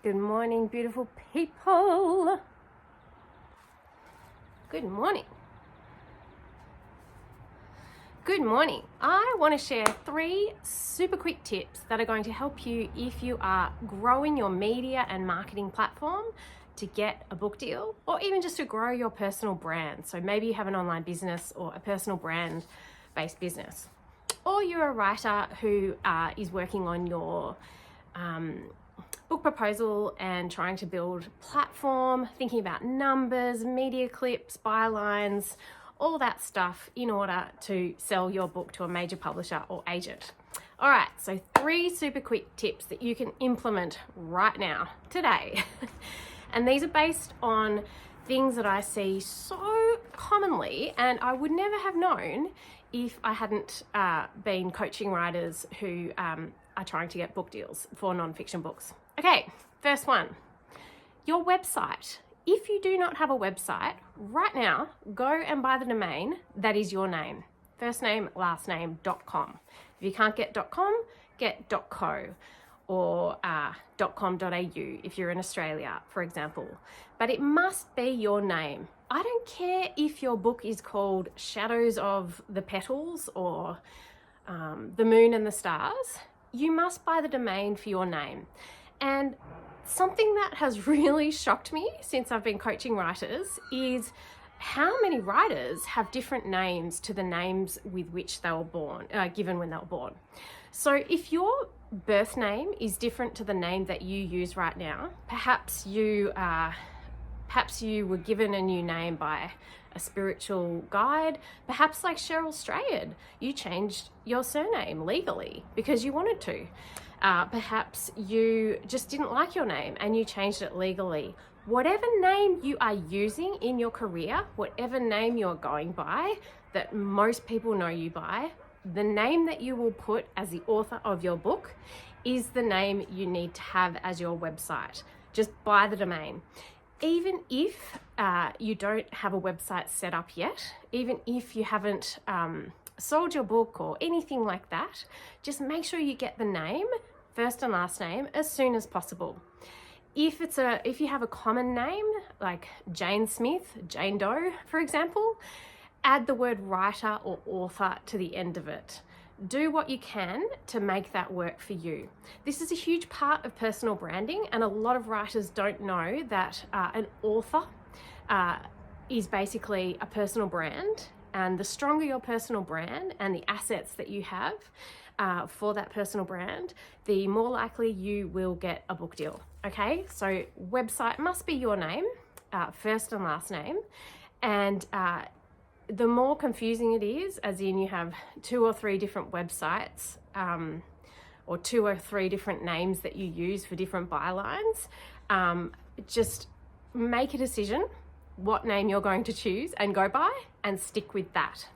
Good morning, beautiful people. Good morning. Good morning. I want to share 3 super quick tips that are going to help you if you are growing your media and marketing platform to get a book deal, or even just to grow your personal brand. So maybe you have an online business or a personal brand based business, or you're a writer who is working on your book proposal and trying to build platform, thinking about numbers, media clips, bylines, all that stuff in order to sell your book to a major publisher or agent. All right, so 3 super quick tips that you can implement right now, today. And these are based on things that I see so commonly, and I would never have known if I hadn't been coaching writers who are trying to get book deals for nonfiction books. Okay, first one, your website. If you do not have a website, right now, go and buy the domain that is your name. First name, last name.com. If you can't get .com, get .co or .com.au if you're in Australia, for example. But it must be your name. I don't care if your book is called Shadows of the Petals or The Moon and the Stars. You must buy the domain for your name. And something that has really shocked me since I've been coaching writers is how many writers have different names to the names with which they were born, given when they were born. So if your birth name is different to the name that you use right now, perhaps you were given a new name by a spiritual guide, perhaps like Cheryl Strayed, you changed your surname legally because you wanted to. Perhaps you just didn't like your name and you changed it legally. Whatever name you are using in your career, whatever name you're going by, that most people know you by, the name that you will put as the author of your book is the name you need to have as your website. Just buy the domain. Even if you don't have a website set up yet, even if you haven't sold your book or anything like that, just make sure you get the name, first and last name, as soon as possible. If you have a common name like Jane Smith, Jane Doe, for example, add the word writer or author to the end of it. Do what you can to make that work for you. This is a huge part of personal branding, and a lot of writers don't know that an author is basically a personal brand. And the stronger your personal brand and the assets that you have for that personal brand, the more likely you will get a book deal. Okay, so website must be your name, first and last name. And the more confusing it is, as in you have 2 or 3 different websites or 2 or 3 different names that you use for different bylines, just make a decision what name you're going to choose and go by and stick with that.